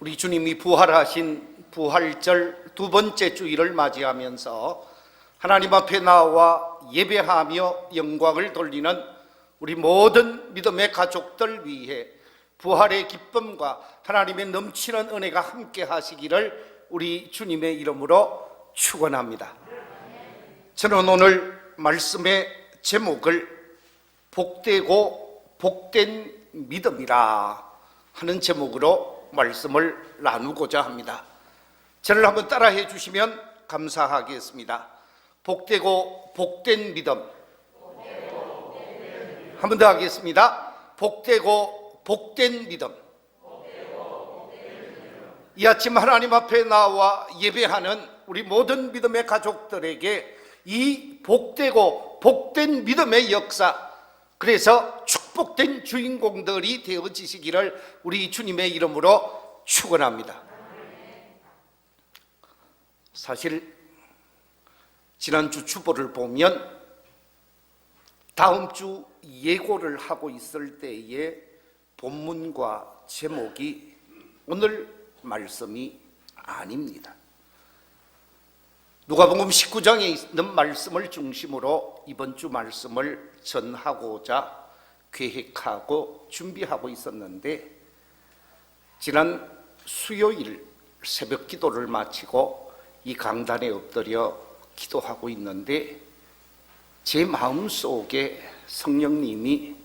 우리 주님이 부활하신 부활절 두 번째 주일을 맞이하면서 하나님 앞에 나와 예배하며 영광을 돌리는 우리 모든 믿음의 가족들 위해 부활의 기쁨과 하나님의 넘치는 은혜가 함께 하시기를 우리 주님의 이름으로 축원합니다. 저는 오늘 말씀의 제목을 복되고 복된 믿음이라 하는 제목으로 말씀을 나누고자 합니다. 저를 한번 따라해 주시면 감사하겠습니다. 복되고 복된 믿음. 한 번 더 하겠습니다. 복되고 복된 믿음. 이 아침 하나님 앞에 나와 예배하는 우리 모든 믿음의 가족들에게 이 복되고 복된 믿음의 역사, 그래서 축복된 주인공들이 되어지시기를 우리 주님의 이름으로 축원합니다. 사실 지난주 주보를 보면 다음 주 예고를 하고 있을 때의 본문과 제목이 오늘 말씀이 아닙니다. 누가복음 19장에 있는 말씀을 중심으로 이번 주 말씀을 전하고자 계획하고 준비하고 있었는데, 지난 수요일 새벽 기도를 마치고 이 강단에 엎드려 기도하고 있는데 제 마음속에 성령님이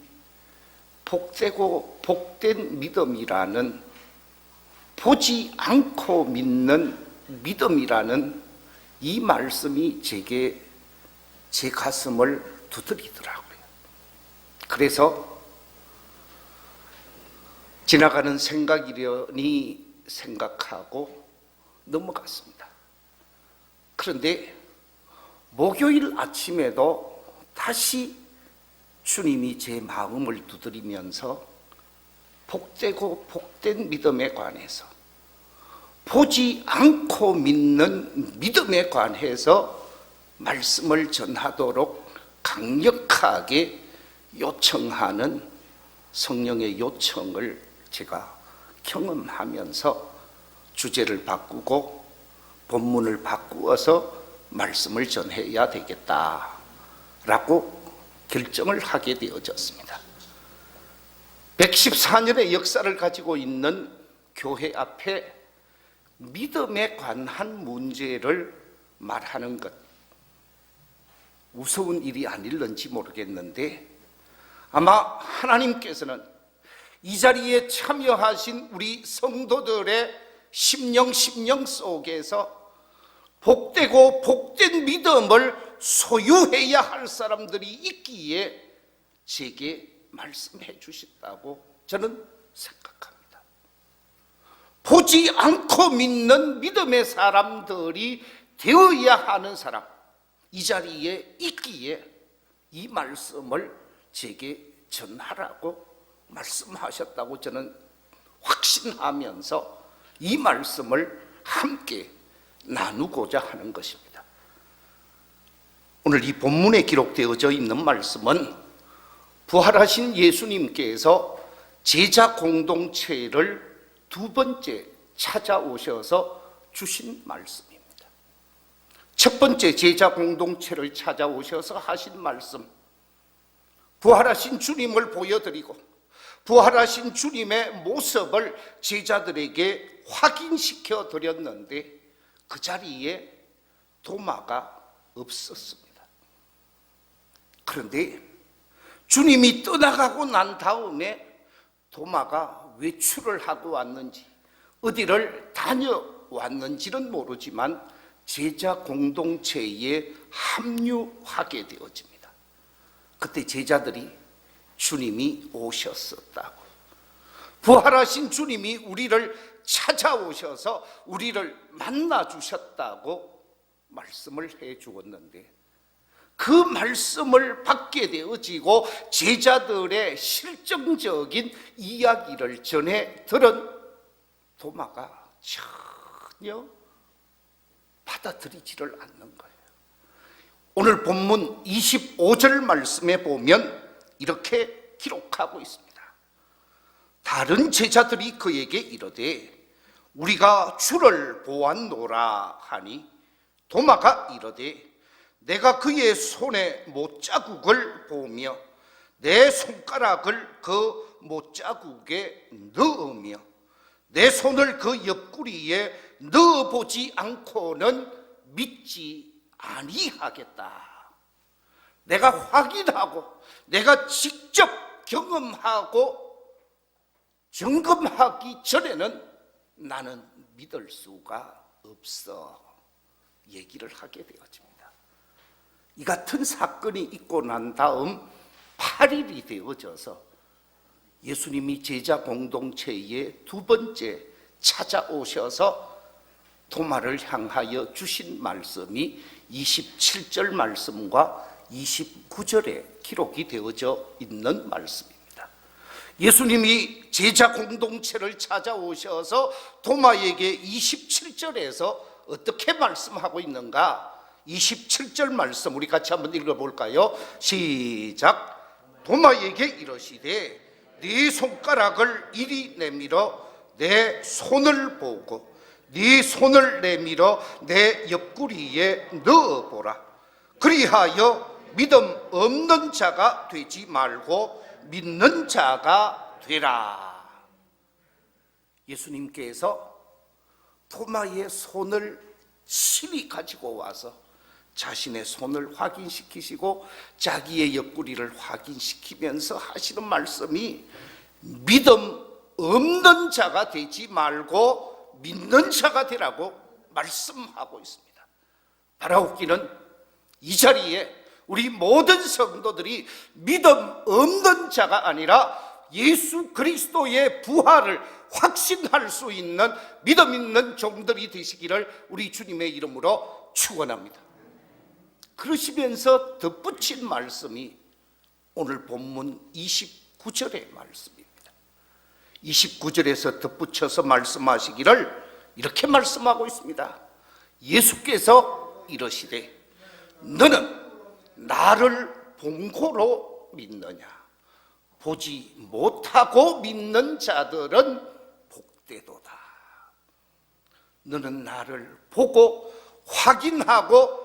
복되고 복된 믿음이라는, 보지 않고 믿는 믿음이라는 이 말씀이 제게 제 가슴을 두드리더라고요. 그래서 지나가는 생각이려니 생각하고 넘어갔습니다. 그런데 목요일 아침에도 다시 주님이 제 마음을 두드리면서 복되고 복된 믿음에 관해서, 보지 않고 믿는 믿음에 관해서 말씀을 전하도록 강력하게 요청하는 성령의 요청을 제가 경험하면서 주제를 바꾸고 본문을 바꾸어서 말씀을 전해야 되겠다라고 결정을 하게 되어졌습니다. 114년의 역사를 가지고 있는 교회 앞에 믿음에 관한 문제를 말하는 것, 우스운 일이 아닐런지 모르겠는데, 아마 하나님께서는 이 자리에 참여하신 우리 성도들의 심령 속에서 복되고 복된 믿음을 소유해야 할 사람들이 있기에 제게 말씀해 주셨다고 저는 생각합니다. 보지 않고 믿는 믿음의 사람들이 되어야 하는 사람, 이 자리에 있기에 이 말씀을 제게 전하라고 말씀하셨다고 저는 확신하면서 이 말씀을 함께 나누고자 하는 것입니다. 오늘 이 본문에 기록되어져 있는 말씀은 부활하신 예수님께서 제자 공동체를 두 번째 찾아오셔서 주신 말씀입니다. 첫 번째 제자 공동체를 찾아오셔서 하신 말씀, 부활하신 주님을 보여드리고 부활하신 주님의 모습을 제자들에게 확인시켜 드렸는데 그 자리에 도마가 없었습니다. 그런데 주님이 떠나가고 난 다음에 도마가 외출을 하고 왔는지 어디를 다녀왔는지는 모르지만 제자 공동체에 합류하게 되어집니다. 그때 제자들이 주님이 오셨었다고, 부활하신 주님이 우리를 찾아오셔서 우리를 만나 주셨다고 말씀을 해 주었는데, 그 말씀을 받게 되어지고 제자들의 실정적인 이야기를 전해 들은 도마가 전혀 받아들이지를 않는 거예요. 오늘 본문 25절 말씀에 보면 이렇게 기록하고 있습니다. 다른 제자들이 그에게 이르되 우리가 주를 보았노라 하니 도마가 이르되 내가 그의 손에 못자국을 보며 내 손가락을 그 못자국에 넣으며 내 손을 그 옆구리에 넣어보지 않고는 믿지 아니하겠다. 내가 확인하고 내가 직접 경험하고 점검하기 전에는 나는 믿을 수가 없어 얘기를 하게 되어집니다. 이 같은 사건이 있고 난 다음 8일이 되어져서 예수님이 제자 공동체에 두 번째 찾아오셔서 도마를 향하여 주신 말씀이 27절 말씀과 29절에 기록이 되어져 있는 말씀입니다. 예수님이 제자 공동체를 찾아오셔서 도마에게 27절에서 어떻게 말씀하고 있는가? 27절 말씀 우리 같이 한번 읽어볼까요? 시작. 도마에게 이르시되 네 손가락을 이리 내밀어 내 손을 보고 네 손을 내밀어 내 옆구리에 넣어보라. 그리하여 믿음 없는 자가 되지 말고 믿는 자가 되라. 예수님께서 도마의 손을 친히 가지고 와서 자신의 손을 확인시키시고 자기의 옆구리를 확인시키면서 하시는 말씀이 믿음 없는 자가 되지 말고 믿는 자가 되라고 말씀하고 있습니다. 바라옵기는 이 자리에 우리 모든 성도들이 믿음 없는 자가 아니라 예수 그리스도의 부활을 확신할 수 있는 믿음 있는 종들이 되시기를 우리 주님의 이름으로 축원합니다. 그러시면서 덧붙인 말씀이 오늘 본문 29절의 말씀입니다. 29절에서 덧붙여서 말씀하시기를 이렇게 말씀하고 있습니다. 예수께서 이러시되 너는 나를 본고로 믿느냐? 보지 못하고 믿는 자들은 복되도다. 너는 나를 보고 확인하고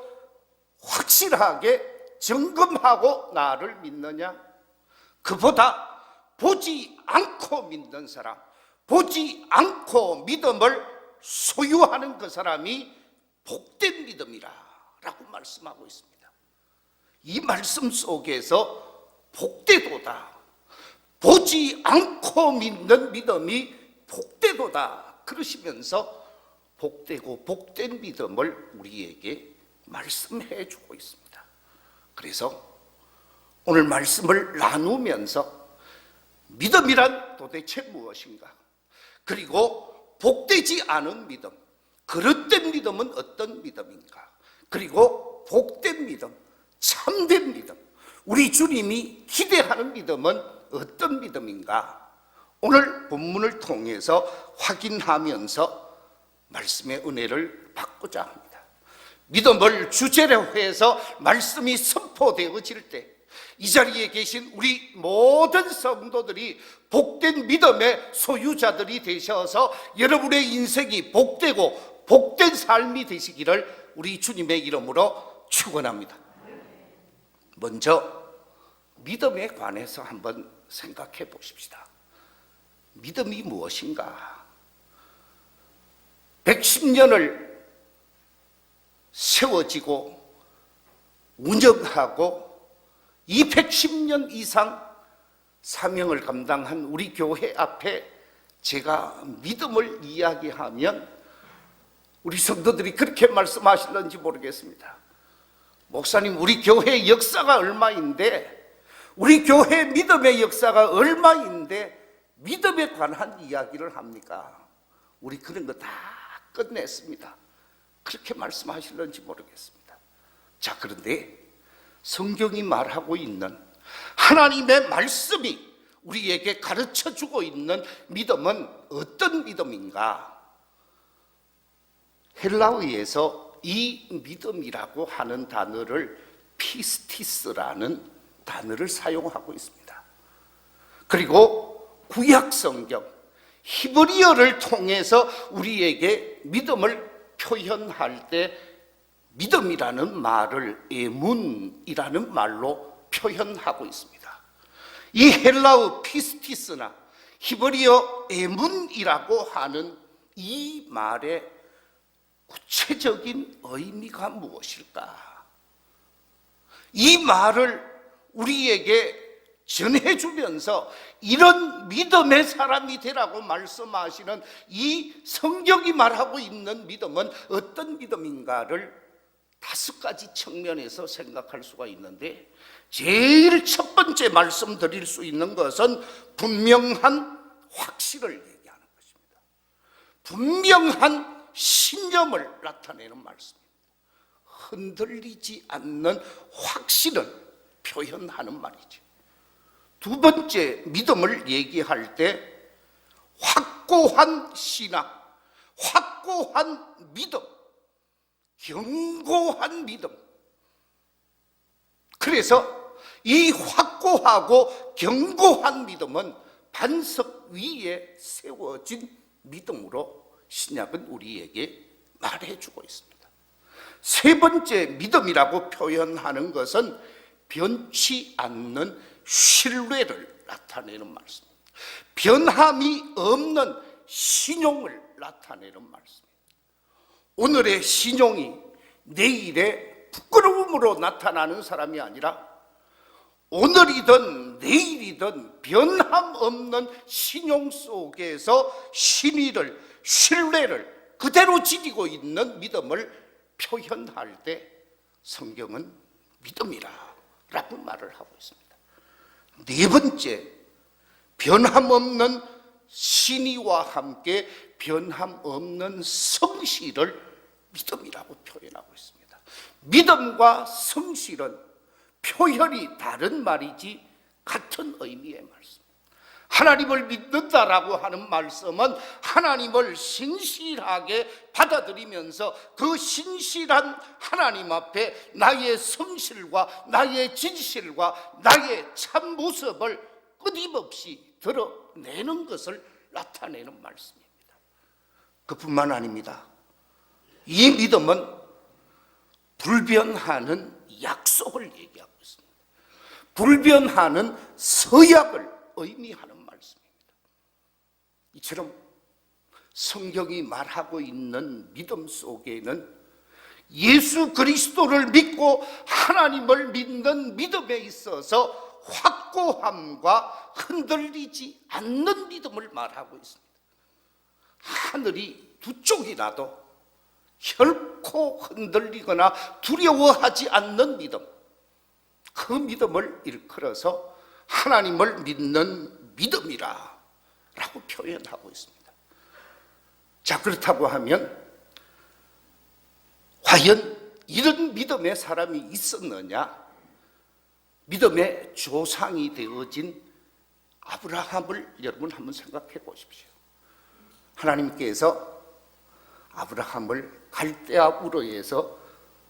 확실하게 점검하고 나를 믿느냐? 그보다 보지 않고 믿는 사람, 보지 않고 믿음을 소유하는 그 사람이 복된 믿음이라 라고 말씀하고 있습니다. 이 말씀 속에서 복되도다, 보지 않고 믿는 믿음이 복되도다 그러시면서 복되고 복된 믿음을 우리에게 말씀해 주고 있습니다. 그래서 오늘 말씀을 나누면서 믿음이란 도대체 무엇인가? 그리고 복되지 않은 믿음, 그릇된 믿음은 어떤 믿음인가? 그리고 복된 믿음, 참된 믿음, 우리 주님이 기대하는 믿음은 어떤 믿음인가? 오늘 본문을 통해서 확인하면서 말씀의 은혜를 받고자 합니다. 믿음을 주제로 해서 말씀이 선포되어질 때 이 자리에 계신 우리 모든 성도들이 복된 믿음의 소유자들이 되셔서 여러분의 인생이 복되고 복된 삶이 되시기를 우리 주님의 이름으로 축원합니다. 먼저 믿음에 관해서 한번 생각해 보십시다. 믿음이 무엇인가? 110년을 세워지고 운영하고 210년 이상 사명을 감당한 우리 교회 앞에 제가 믿음을 이야기하면 우리 성도들이 그렇게 말씀하실는지 모르겠습니다. 목사님, 우리 교회의 역사가 얼마인데, 우리 교회 믿음의 역사가 얼마인데 믿음에 관한 이야기를 합니까? 우리 그런 거 다 끝냈습니다. 그렇게 말씀하실는지 모르겠습니다. 자, 그런데 성경이 말하고 있는 하나님의 말씀이 우리에게 가르쳐주고 있는 믿음은 어떤 믿음인가? 헬라어에서 이 믿음이라고 하는 단어를 피스티스라는 단어를 사용하고 있습니다. 그리고 구약 성경 히브리어를 통해서 우리에게 믿음을 표현할 때 믿음이라는 말을 에문이라는 말로 표현하고 있습니다. 이 헬라어 피스티스나 히브리어 에문이라고 하는 이 말의 구체적인 의미가 무엇일까? 이 말을 우리에게 전해주면서 이런 믿음의 사람이 되라고 말씀하시는 이 성경이 말하고 있는 믿음은 어떤 믿음인가를 5가지 측면에서 생각할 수가 있는데, 제일 첫 번째 말씀드릴 수 있는 것은 분명한 확신을 얘기하는 것입니다. 분명한 신념을 나타내는 말씀입니다. 흔들리지 않는 확신을 표현하는 말이죠. 두 번째 믿음을 얘기할 때 확고한 신앙, 확고한 믿음, 견고한 믿음. 그래서 이 확고하고 견고한 믿음은 반석 위에 세워진 믿음으로 신약은 우리에게 말해주고 있습니다. 세 번째 믿음이라고 표현하는 것은 변치 않는 신뢰를 나타내는 말씀입니다. 변함이 없는 신용을 나타내는 말씀입니다. 오늘의 신용이 내일의 부끄러움으로 나타나는 사람이 아니라 오늘이든 내일이든 변함없는 신용 속에서 신뢰를 그대로 지니고 있는 믿음을 표현할 때 성경은 믿음이라고 말을 하고 있습니다. 네 번째, 변함없는 신의와 함께 변함없는 성실을 믿음이라고 표현하고 있습니다. 믿음과 성실은 표현이 다른 말이지 같은 의미의 말씀. 하나님을 믿는다라고 하는 말씀은 하나님을 신실하게 받아들이면서 그 신실한 하나님 앞에 나의 성실과 나의 진실과 나의 참 모습을 끊임없이 드러내는 것을 나타내는 말씀입니다. 그뿐만 아닙니다. 이 믿음은 불변하는 약속을 얘기하고 있습니다. 불변하는 서약을 의미하는 말씀입니다. 이처럼 성경이 말하고 있는 믿음 속에는 예수 그리스도를 믿고 하나님을 믿는 믿음에 있어서 확고함과 흔들리지 않는 믿음을 말하고 있습니다. 하늘이 두 쪽이 나도 결코 흔들리거나 두려워하지 않는 믿음, 그 믿음을 일컬어서 하나님을 믿는 믿음이라 라고 표현하고 있습니다. 자, 그렇다고 하면 과연 이런 믿음의 사람이 있었느냐? 믿음의 조상이 되어진 아브라함을 여러분 한번 생각해 보십시오. 하나님께서 아브라함을 갈대아 우르에서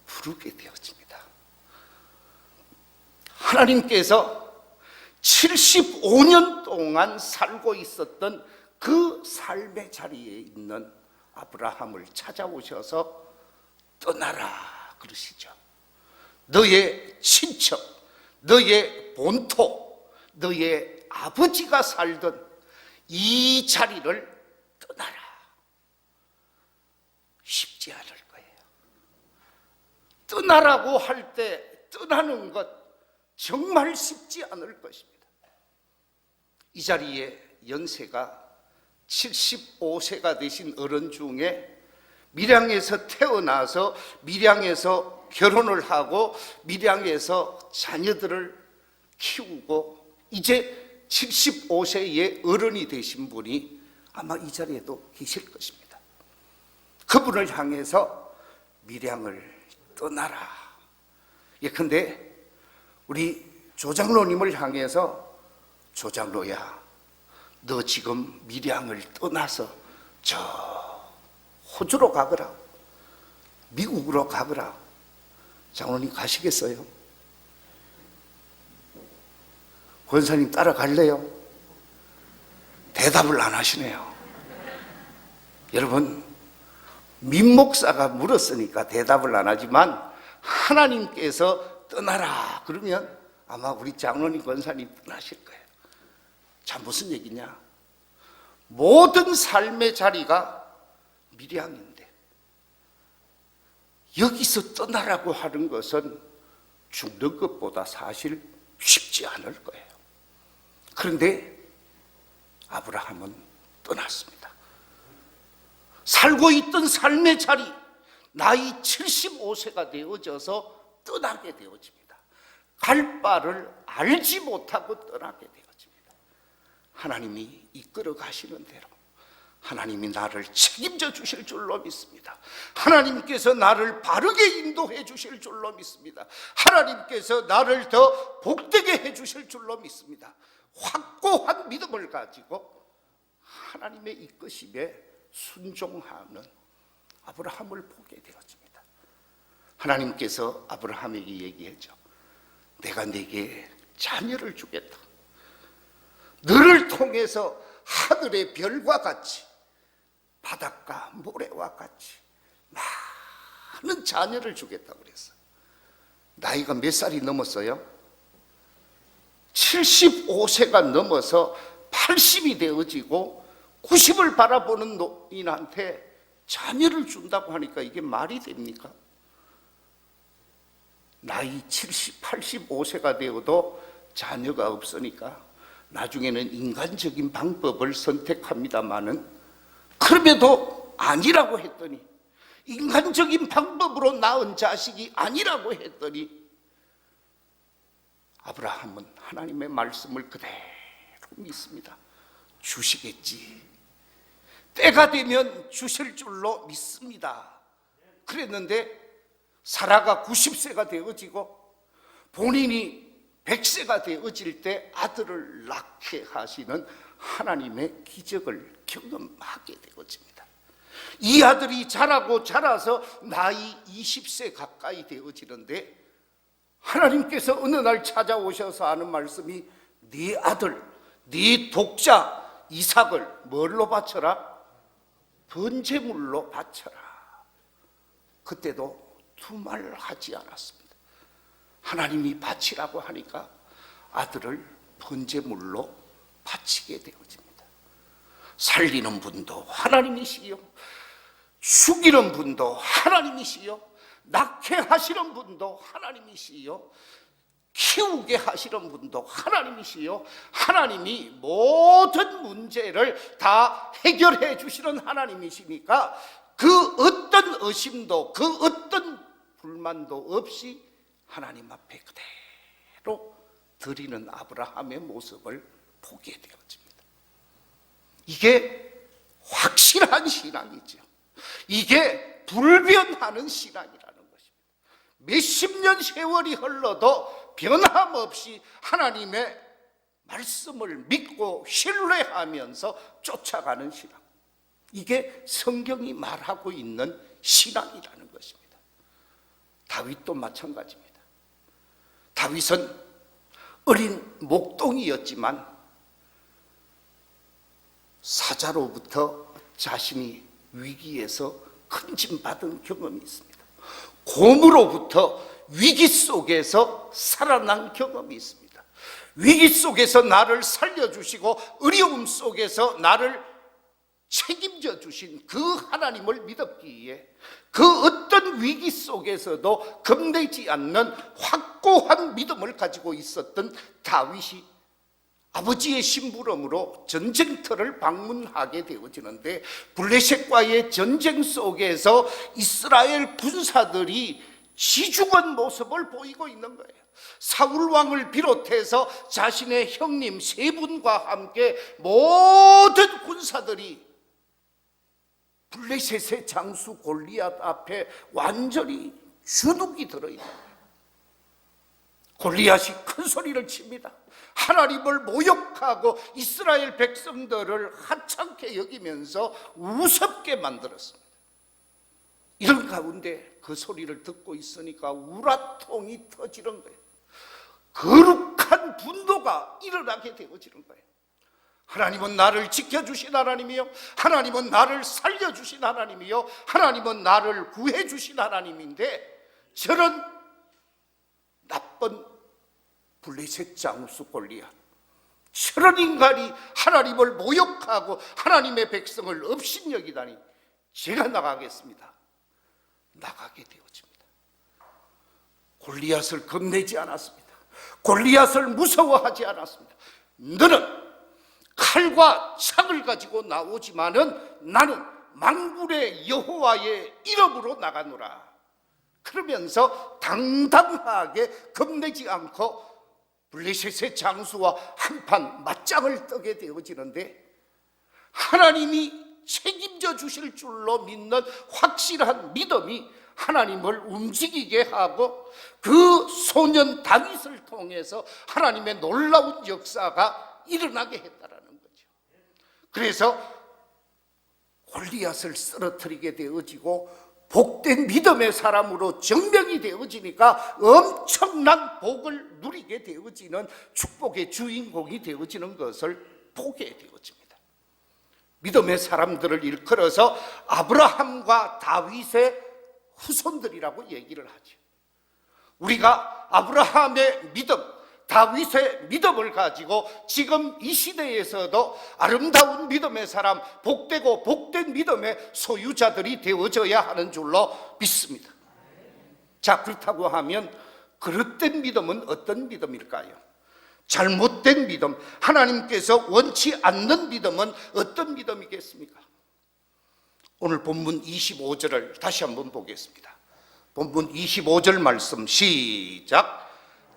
부르게 되어집니다. 하나님께서 75년 동안 살고 있었던 그 삶의 자리에 있는 아브라함을 찾아오셔서 떠나라 그러시죠. 너의 친척, 너의 본토, 너의 아버지가 살던 이 자리를 떠나라. 쉽지 않을 거예요. 떠나라고 할 때 떠나는 것 정말 쉽지 않을 것입니다. 이 자리에 연세가 75세가 되신 어른 중에 밀양에서 태어나서 밀양에서 결혼을 하고 밀양에서 자녀들을 키우고 이제 75세의 어른이 되신 분이 아마 이 자리에도 계실 것입니다. 그분을 향해서 밀양을 떠나라. 예컨대 우리 조장로님을 향해서 조장로야, 너 지금 밀양을 떠나서 저 호주로 가거라, 미국으로 가거라. 장로님 가시겠어요? 권사님 따라갈래요? 대답을 안 하시네요. 여러분, 민목사가 물었으니까 대답을 안 하지만 하나님께서 떠나라 그러면 아마 우리 장로님 권사님 떠나실 거예요. 자, 무슨 얘기냐? 모든 삶의 자리가 밀양인데 여기서 떠나라고 하는 것은 죽는 것보다 사실 쉽지 않을 거예요. 그런데 아브라함은 떠났습니다. 살고 있던 삶의 자리, 나이 75세가 되어져서 떠나게 되어집니다. 갈 바를 알지 못하고 떠나게 되어집니다. 하나님이 이끌어 가시는 대로 하나님이 나를 책임져 주실 줄로 믿습니다. 하나님께서 나를 바르게 인도해 주실 줄로 믿습니다. 하나님께서 나를 더 복되게 해 주실 줄로 믿습니다. 확고한 믿음을 가지고 하나님의 이끄심에 순종하는 아브라함을 보게 되었습니다. 하나님께서 아브라함에게 얘기했죠. 내가 네게 자녀를 주겠다. 너를 통해서 하늘의 별과 같이 바닷가 모래와 같이 많은 자녀를 주겠다고 그랬어요. 나이가 몇 살이 넘었어요? 75세가 넘어서 80이 되어지고 90을 바라보는 노인한테 자녀를 준다고 하니까 이게 말이 됩니까? 나이 70, 85세가 되어도 자녀가 없으니까 나중에는 인간적인 방법을 선택합니다마는 그럼에도 아니라고 했더니 인간적인 방법으로 낳은 자식이 아니라고 했더니 아브라함은 하나님의 말씀을 그대로 믿습니다. 주시겠지. 때가 되면 주실 줄로 믿습니다. 그랬는데 사라가 90세가 되어지고 본인이 100세가 되어질 때 아들을 낳게 하시는 하나님의 기적을 경험하게 되어집니다. 이 아들이 자라고 자라서 나이 20세 가까이 되어지는데 하나님께서 어느 날 찾아오셔서 하는 말씀이 네 아들, 네 독자 이삭을 뭘로 바쳐라? 번제물로 바쳐라. 그때도 두말을 하지 않았습니다. 하나님이 바치라고 하니까 아들을 번제물로 바치게 되어집니다. 살리는 분도 하나님이시요, 죽이는 분도 하나님이시요, 낳게 하시는 분도 하나님이시요, 키우게 하시는 분도 하나님이시요, 하나님이 모든 문제를 다 해결해 주시는 하나님이시니까 그 어떤 의심도 그 어떤 불만도 없이 하나님 앞에 그대로 드리는 아브라함의 모습을 보게 되어집니다. 이게 확실한 신앙이죠. 이게 불변하는 신앙이라는 것입니다. 몇십 년 세월이 흘러도 변함없이 하나님의 말씀을 믿고 신뢰하면서 쫓아가는 신앙. 이게 성경이 말하고 있는 신앙이라는 것입니다. 다윗도 마찬가지입니다. 다윗은 어린 목동이었지만 사자로부터 자신이 위기에서 큰짐받은 경험이 있습니다. 곰으로부터 위기 속에서 살아난 경험이 있습니다. 위기 속에서 나를 살려주시고 어려움 속에서 나를 책임져 주신 그 하나님을 믿었기에 그 어떤 위기 속에서도 겁내지 않는 확고한 믿음을 가지고 있었던 다윗이 아버지의 심부름으로 전쟁터를 방문하게 되어지는데 블레셋과의 전쟁 속에서 이스라엘 군사들이 지죽은 모습을 보이고 있는 거예요. 사울 왕을 비롯해서 자신의 형님 세 분과 함께 모든 군사들이 블레셋의 장수 골리앗 앞에 완전히 주눅이 들어있는 거예요. 골리앗이 큰 소리를 칩니다. 하나님을 모욕하고 이스라엘 백성들을 하찮게 여기면서 우습게 만들었습니다. 이런 가운데 그 소리를 듣고 있으니까 우라통이 터지는 거예요. 거룩한 분노가 일어나게 되어지는 거예요. 하나님은 나를 지켜주신 하나님이요, 하나님은 나를 살려주신 하나님이요, 하나님은 나를 구해주신 하나님인데, 저런 나쁜 블레셋 장수 골리앗, 저런 인간이 하나님을 모욕하고 하나님의 백성을 업신여기다니, 제가 나가겠습니다. 나가게 되어집니다. 골리앗을 겁내지 않았습니다. 골리앗을 무서워하지 않았습니다. 너는 칼과 창을 가지고 나오지만은 나는 만군의 여호와의 이름으로 나가노라. 그러면서 당당하게 겁내지 않고 블레셋의 장수와 한판 맞짱을 뜨게 되어지는데, 하나님이 책임져 주실 줄로 믿는 확실한 믿음이 하나님을 움직이게 하고, 그 소년 다윗을 통해서 하나님의 놀라운 역사가 일어나게 했다라는 거죠. 그래서 골리앗을 쓰러뜨리게 되어지고 복된 믿음의 사람으로 증명이 되어지니까 엄청난 복을 누리게 되어지는 축복의 주인공이 되어지는 것을 보게 되어집니다. 믿음의 사람들을 일컬어서 아브라함과 다윗의 후손들이라고 얘기를 하죠. 우리가 아브라함의 믿음, 다윗의 믿음을 가지고 지금 이 시대에서도 아름다운 믿음의 사람, 복되고 복된 믿음의 소유자들이 되어져야 하는 줄로 믿습니다. 자, 그렇다고 하면 그릇된 믿음은 어떤 믿음일까요? 잘못된 믿음, 하나님께서 원치 않는 믿음은 어떤 믿음이겠습니까? 오늘 본문 25절을 다시 한번 보겠습니다. 본문 25절 말씀 시작.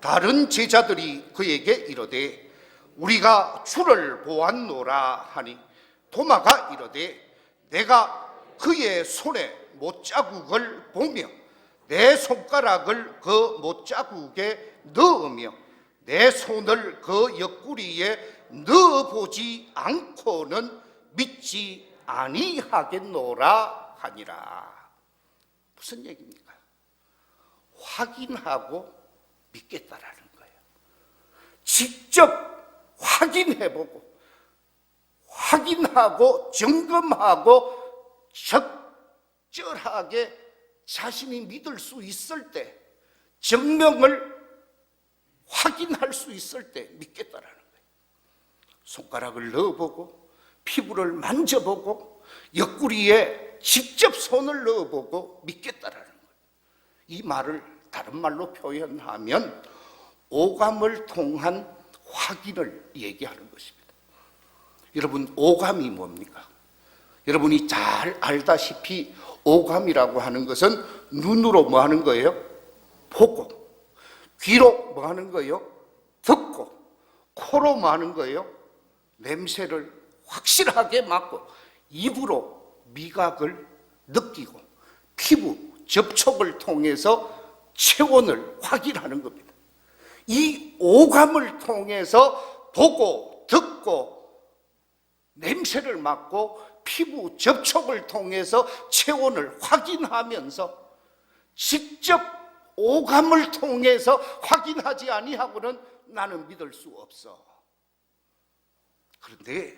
다른 제자들이 그에게 이르되 우리가 주를 보았노라 하니, 도마가 이르되 내가 그의 손에 못자국을 보며 내 손가락을 그 못자국에 넣으며 내 손을 그 옆구리에 넣어보지 않고는 믿지 아니하겠노라 하니라. 무슨 얘기입니까? 확인하고 믿겠다라는 거예요. 직접 확인해보고, 확인하고 점검하고 적절하게 자신이 믿을 수 있을 때, 증명을 확인할 수 있을 때 믿겠다라는 거예요. 손가락을 넣어보고, 피부를 만져보고, 옆구리에 직접 손을 넣어보고 믿겠다라는 거예요. 이 말을 다른 말로 표현하면 오감을 통한 확인을 얘기하는 것입니다. 여러분, 오감이 뭡니까? 여러분이 잘 알다시피 오감이라고 하는 것은 눈으로 뭐 하는 거예요? 보고, 귀로 뭐 하는 거예요? 듣고, 코로 뭐 하는 거예요? 냄새를 확실하게 맡고, 입으로 미각을 느끼고, 피부 접촉을 통해서 체온을 확인하는 겁니다. 이 오감을 통해서 보고, 듣고, 냄새를 맡고, 피부 접촉을 통해서 체온을 확인하면서 직접 오감을 통해서 확인하지 아니하고는 나는 믿을 수 없어. 그런데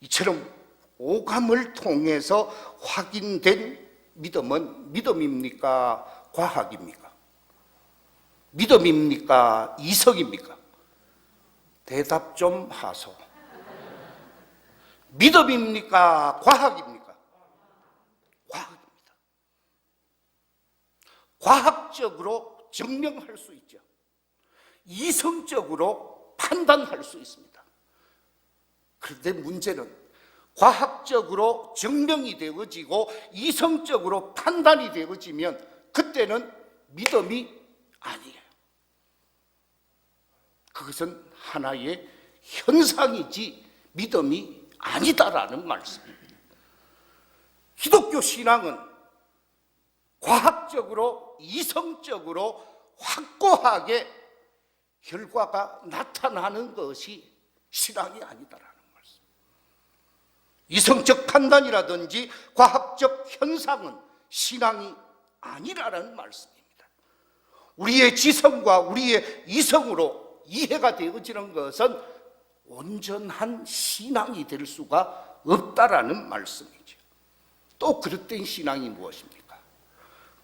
이처럼 오감을 통해서 확인된 믿음은 믿음입니까? 과학입니까? 믿음입니까? 이성입니까? 대답 좀 하소. 믿음입니까? 과학입니까? 과학입니다. 과학적으로 증명할 수 있죠. 이성적으로 판단할 수 있습니다. 그런데 문제는 과학적으로 증명이 되어지고 이성적으로 판단이 되어지면 그때는 믿음이 아니에요. 그것은 하나의 현상이지 믿음이 아니다라는 말씀입니다. 기독교 신앙은 과학적으로 이성적으로 확고하게 결과가 나타나는 것이 신앙이 아니다라는 말씀. 이성적 판단이라든지 과학적 현상은 신앙이 아니라는 말씀입니다. 우리의 지성과 우리의 이성으로 이해가 되어지는 것은 온전한 신앙이 될 수가 없다라는 말씀이죠. 또 그릇된 신앙이 무엇입니까?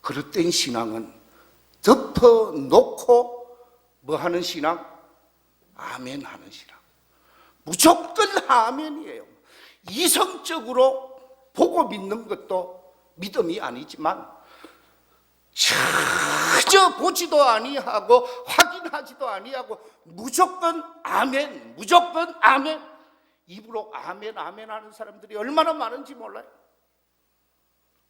그릇된 신앙은 덮어놓고 뭐 하는 신앙? 아멘 하는 신앙. 무조건 아멘이에요. 이성적으로 보고 믿는 것도 믿음이 아니지만 전혀 보지도 아니하고 확인하지도 아니하고 무조건 아멘, 무조건 아멘. 입으로 아멘, 아멘 하는 사람들이 얼마나 많은지 몰라요.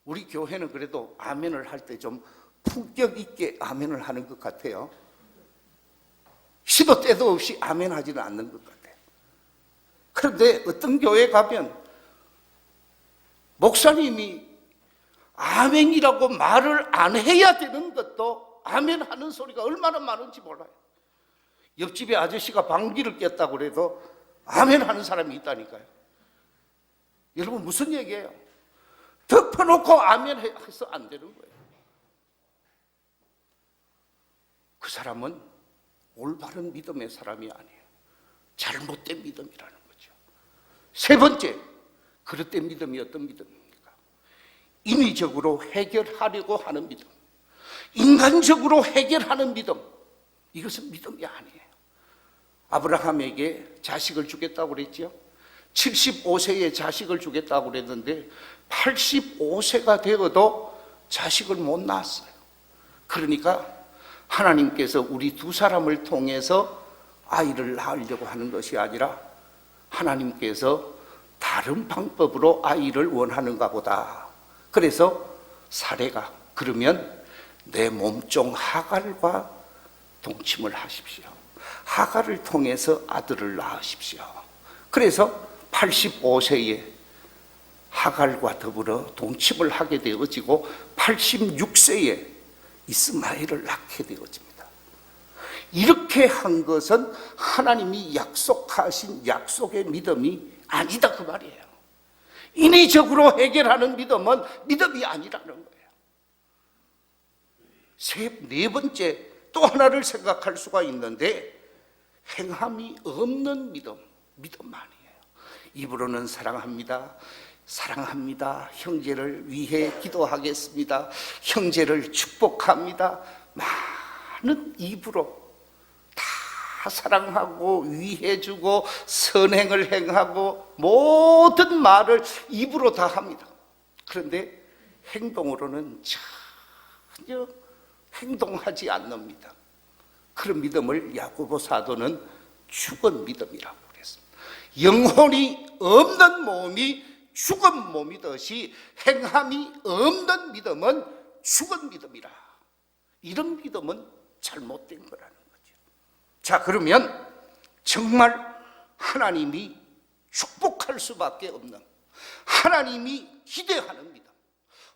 우리 교회는 그래도 아멘을 할 때 좀 품격 있게 아멘을 하는 것 같아요. 시도 때도 없이 아멘 하지는 않는 것 같아요. 그런데 어떤 교회 가면 목사님이 아멘이라고 말을 안 해야 되는 것도 아멘 하는 소리가 얼마나 많은지 몰라요. 옆집에 아저씨가 방귀를 꼈다고 그래도 아멘 하는 사람이 있다니까요. 여러분 무슨 얘기예요? 덮어놓고 아멘 해서 안 되는 거예요. 그 사람은 올바른 믿음의 사람이 아니에요. 잘못된 믿음이라는 거죠. 세 번째, 그릇된 믿음이 어떤 믿음입니까? 인위적으로 해결하려고 하는 믿음, 인간적으로 해결하는 믿음, 이것은 믿음이 아니에요. 아브라함에게 자식을 주겠다고 그랬죠. 75세에 자식을 주겠다고 그랬는데 85세가 되어도 자식을 못 낳았어요. 그러니까 하나님께서 우리 두 사람을 통해서 아이를 낳으려고 하는 것이 아니라 하나님께서 다른 방법으로 아이를 원하는가 보다. 그래서 사례가 그러면 내 몸종 하갈과 동침을 하십시오. 하갈을 통해서 아들을 낳으십시오. 그래서 85세에 하갈과 더불어 동침을 하게 되어지고 86세에 이스마엘을 낳게 되어집니다. 이렇게 한 것은 하나님이 약속하신 약속의 믿음이 아니다 그 말이에요. 인위적으로 해결하는 믿음은 믿음이 아니라는 거예요. 네 번째 또 하나를 생각할 수가 있는데 행함이 없는 믿음, 믿음 아니에요. 입으로는 사랑합니다. 사랑합니다. 형제를 위해 기도하겠습니다. 형제를 축복합니다. 많은 입으로 다 사랑하고 위해주고 선행을 행하고 모든 말을 입으로 다 합니다. 그런데 행동으로는 전혀 행동하지 않습니다. 그런 믿음을 야고보 사도는 죽은 믿음이라고 그랬습니다. 영혼이 없는 몸이 죽은 몸이듯이 행함이 없는 믿음은 죽은 믿음이라. 이런 믿음은 잘못된 거라는 거죠. 자, 그러면 정말 하나님이 축복할 수밖에 없는, 하나님이 기대하는 믿음,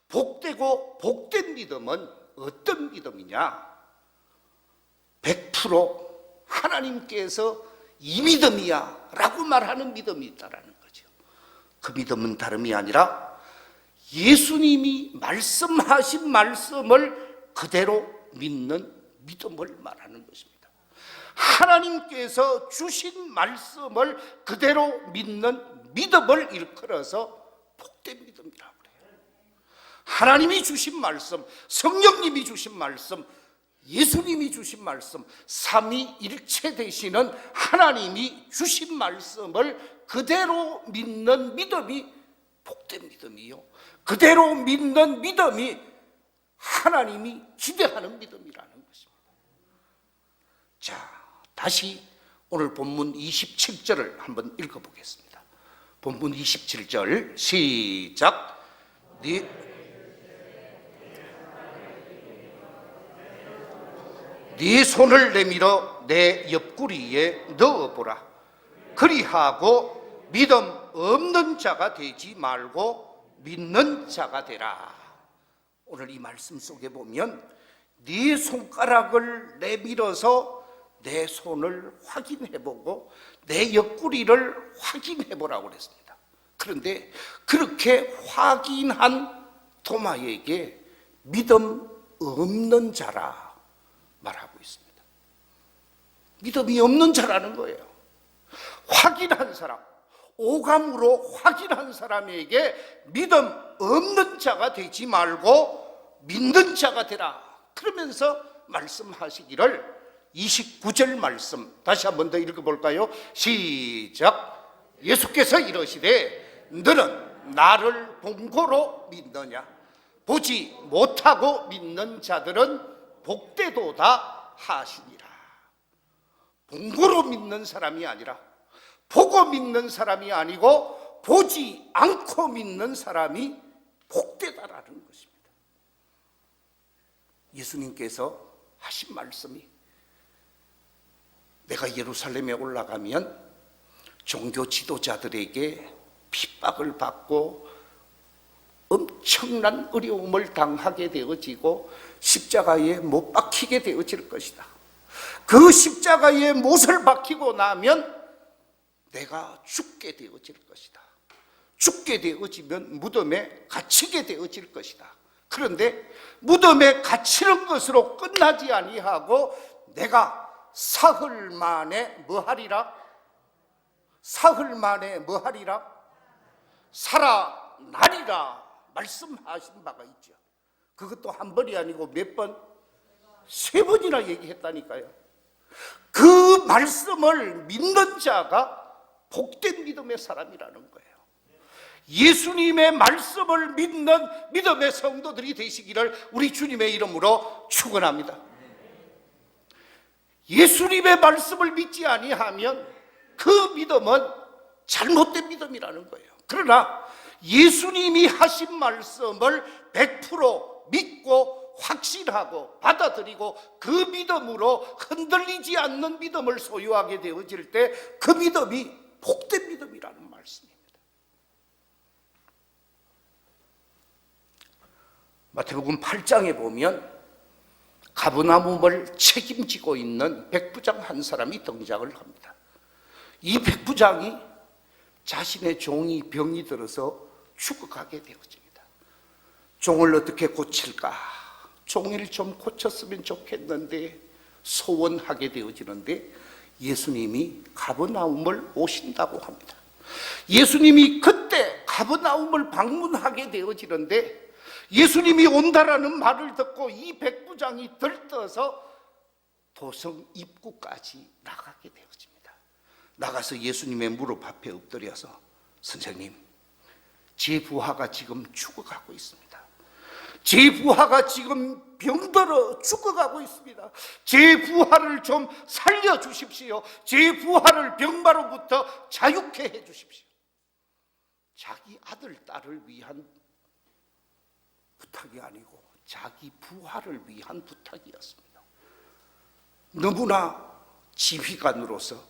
복되고 복된 믿음은 어떤 믿음이냐? 100% 하나님께서 이 믿음이야 라고 말하는 믿음이 있다라는 거죠. 그 믿음은 다름이 아니라 예수님이 말씀하신 말씀을 그대로 믿는 믿음을 말하는 것입니다. 하나님께서 주신 말씀을 그대로 믿는 믿음을 일컬어서 복된 믿음이라고 그래요. 하나님이 주신 말씀, 성령님이 주신 말씀, 예수님이 주신 말씀, 삼위일체 되시는 하나님이 주신 말씀을 그대로 믿는 믿음이 복된 믿음이요, 그대로 믿는 믿음이 하나님이 기대하는 믿음이라는 것입니다. 자, 다시 오늘 본문 27절을 한번 읽어보겠습니다. 본문 27절 시작. 네 손을 내밀어 내 옆구리에 넣어보라. 그리하고 믿음 없는 자가 되지 말고 믿는 자가 되라. 오늘 이 말씀 속에 보면 네 손가락을 내밀어서 내 손을 확인해보고 내 옆구리를 확인해보라고 그랬습니다. 그런데 그렇게 확인한 도마에게 믿음 없는 자라 말하고 있습니다. 믿음이 없는 자라는 거예요. 확인한 사람, 오감으로 확인한 사람에게 믿음 없는 자가 되지 말고 믿는 자가 되라. 그러면서 말씀하시기를 29절 말씀 다시 한 번 더 읽어볼까요? 시작. 예수께서 이러시되 너는 나를 본고로 믿느냐? 보지 못하고 믿는 자들은 복되도다 하시니라. 본고로 믿는 사람이 아니라, 보고 믿는 사람이 아니고 보지 않고 믿는 사람이 복되다라는 것입니다. 예수님께서 하신 말씀이, 내가 예루살렘에 올라가면 종교 지도자들에게 핍박을 받고 엄청난 어려움을 당하게 되어지고 십자가에 못 박히게 되어질 것이다. 그 십자가에 못을 박히고 나면 내가 죽게 되어질 것이다. 죽게 되어지면 무덤에 갇히게 되어질 것이다. 그런데 무덤에 갇히는 것으로 끝나지 아니하고 내가 사흘 만에 뭐하리라? 사흘 만에 뭐하리라? 살아나리라 말씀하신 바가 있죠. 그것도 한 번이 아니고 몇 번? 3번이나 얘기했다니까요. 그 말씀을 믿는 자가 복된 믿음의 사람이라는 거예요. 예수님의 말씀을 믿는 믿음의 성도들이 되시기를 우리 주님의 이름으로 축원합니다. 예수님의 말씀을 믿지 아니하면 그 믿음은 잘못된 믿음이라는 거예요. 그러나 예수님이 하신 말씀을 100% 믿고 확신하고 받아들이고 그 믿음으로 흔들리지 않는 믿음을 소유하게 되어질 때 그 믿음이 복된 믿음이라는 말씀입니다. 마태복음 8장에 보면 가버나움을 책임지고 있는 백부장 한 사람이 등장을 합니다. 이 백부장이 자신의 종이 병이 들어서 죽어가게 되어집니다. 종을 어떻게 고칠까? 종을 좀 고쳤으면 좋겠는데 소원하게 되어지는데 예수님이 가버나움을 오신다고 합니다. 예수님이 그때 가버나움을 방문하게 되어지는데 예수님이 온다라는 말을 듣고 이 백부장이 들떠서 도성 입구까지 나가게 되어집니다. 나가서 예수님의 무릎 앞에 엎드려서 선생님, 제 부하가 지금 죽어가고 있습니다. 제 부하가 지금 병들어 죽어가고 있습니다. 제 부하를 좀 살려주십시오. 제 부하를 병마로부터 자유케 해주십시오. 자기 아들, 딸을 위한 부탁이 아니고 자기 부하를 위한 부탁이었습니다. 너무나 지휘관으로서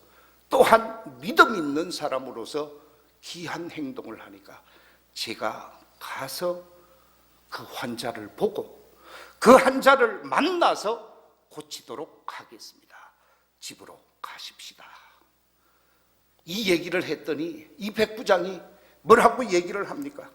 또한 믿음 있는 사람으로서 귀한 행동을 하니까 제가 가서 그 환자를 보고 그 환자를 만나서 고치도록 하겠습니다. 집으로 가십시다. 이 얘기를 했더니 이 백부장이 뭐라고 얘기를 합니까?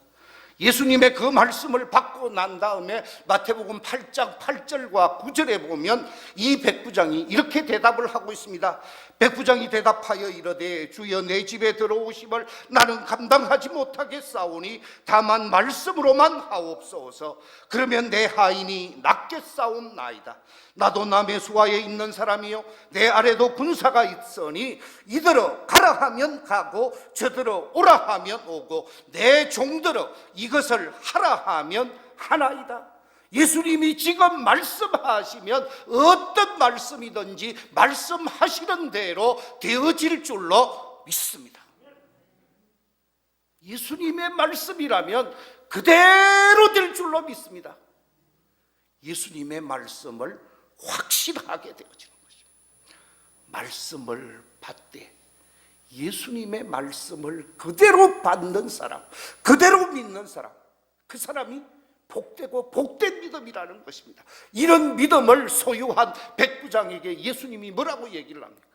예수님의 그 말씀을 받고 난 다음에 마태복음 8장 8절과 9절에 보면 이 백부장이 이렇게 대답을 하고 있습니다. 백부장이 대답하여 이르되 주여 내 집에 들어오심을 나는 감당하지 못하겠사오니 다만 말씀으로만 하옵소서. 그러면 내 하인이 낫겠사옵나이다. 나도 남의 수하에 있는 사람이요 내 아래도 군사가 있으니 이들어 가라 하면 가고 저들어 오라 하면 오고 내 종들어 이것을 하라 하면 하나이다. 예수님이 지금 말씀하시면 어떤 말씀이든지 말씀하시는 대로 되어질 줄로 믿습니다. 예수님의 말씀이라면 그대로 될 줄로 믿습니다. 예수님의 말씀을 확실하게 되어지는 것입니다. 말씀을 받되 예수님의 말씀을 그대로 받는 사람, 그대로 믿는 사람, 그 사람이 복되고 복된 믿음이라는 것입니다. 이런 믿음을 소유한 백부장에게 예수님이 뭐라고 얘기를 합니까?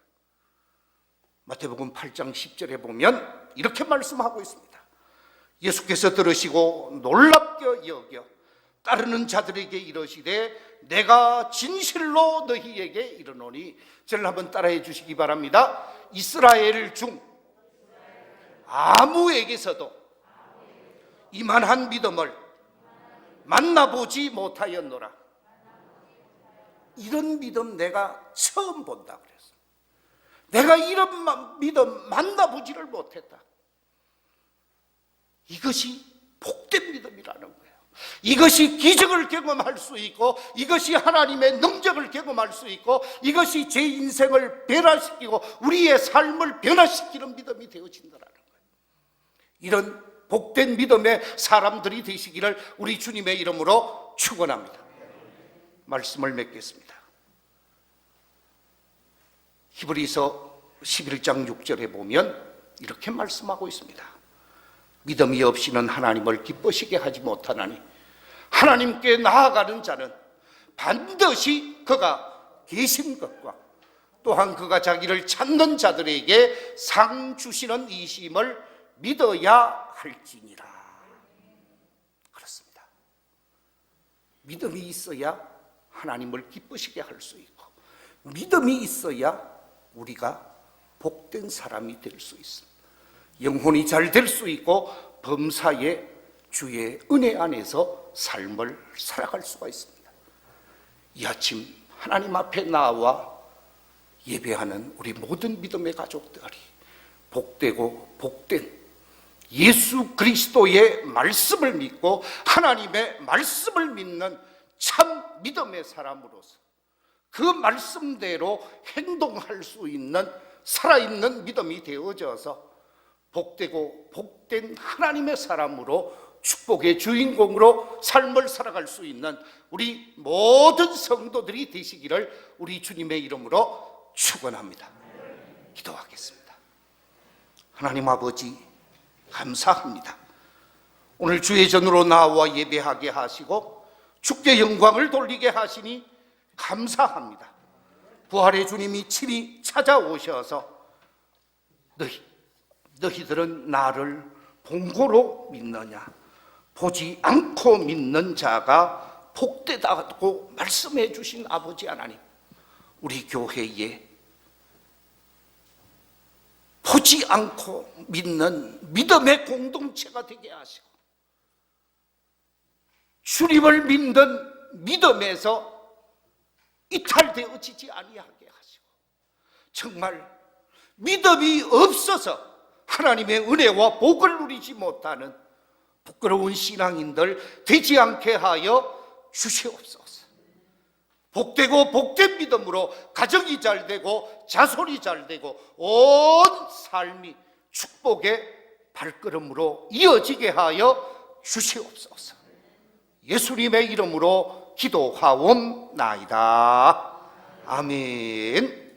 마태복음 8장 10절에 보면 이렇게 말씀하고 있습니다. 예수께서 들으시고 놀랍게 여겨 따르는 자들에게 이르시되 내가 진실로 너희에게 이르노니, 저를 한번 따라해 주시기 바랍니다. 이스라엘 중 아무에게서도 이만한 믿음을 만나보지 못하였노라. 이런 믿음 내가 처음 본다 그랬어. 내가 이런 믿음 만나보지를 못했다. 이것이 복된 믿음이라는 거예요. 이것이 기적을 경험할 수 있고, 이것이 하나님의 능력을 경험할 수 있고, 이것이 제 인생을 변화시키고 우리의 삶을 변화시키는 믿음이 되어진다는 거예요. 이런 복된 믿음의 사람들이 되시기를 우리 주님의 이름으로 축원합니다. 말씀을 맺겠습니다. 히브리서 11장 6절에 보면 이렇게 말씀하고 있습니다. 믿음이 없이는 하나님을 기쁘시게 하지 못하나니 하나님께 나아가는 자는 반드시 그가 계신 것과 또한 그가 자기를 찾는 자들에게 상 주시는 이심을 믿어야 할지니라. 그렇습니다. 믿음이 있어야 하나님을 기쁘시게 할 수 있고, 믿음이 있어야 우리가 복된 사람이 될 수 있습니다. 영혼이 잘 될 수 있고 범사에 주의 은혜 안에서 삶을 살아갈 수가 있습니다. 이 아침 하나님 앞에 나와 예배하는 우리 모든 믿음의 가족들이 복되고 복된 예수 그리스도의 말씀을 믿고 하나님의 말씀을 믿는 참 믿음의 사람으로서 그 말씀대로 행동할 수 있는 살아있는 믿음이 되어져서 복되고 복된 하나님의 사람으로 축복의 주인공으로 삶을 살아갈 수 있는 우리 모든 성도들이 되시기를 우리 주님의 이름으로 축원합니다. 기도하겠습니다. 하나님 아버지 감사합니다. 오늘 주의 전으로 나와 예배하게 하시고 주께 영광을 돌리게 하시니 감사합니다. 부활의 주님이 친히 찾아오셔서 너희들은 나를 본고로 믿느냐? 보지 않고 믿는 자가 복되다고 말씀해 주신 아버지 하나님, 우리 교회에 보지 않고 믿는 믿음의 공동체가 되게 하시고 주님을 믿는 믿음에서 이탈되어지지 아니하게 하시고 정말 믿음이 없어서 하나님의 은혜와 복을 누리지 못하는 부끄러운 신앙인들 되지 않게 하여 주시옵소서. 복되고 복된 믿음으로 가정이 잘 되고 자손이 잘 되고 온 삶이 축복의 발걸음으로 이어지게 하여 주시옵소서. 예수님의 이름으로 기도하옵나이다. 아멘.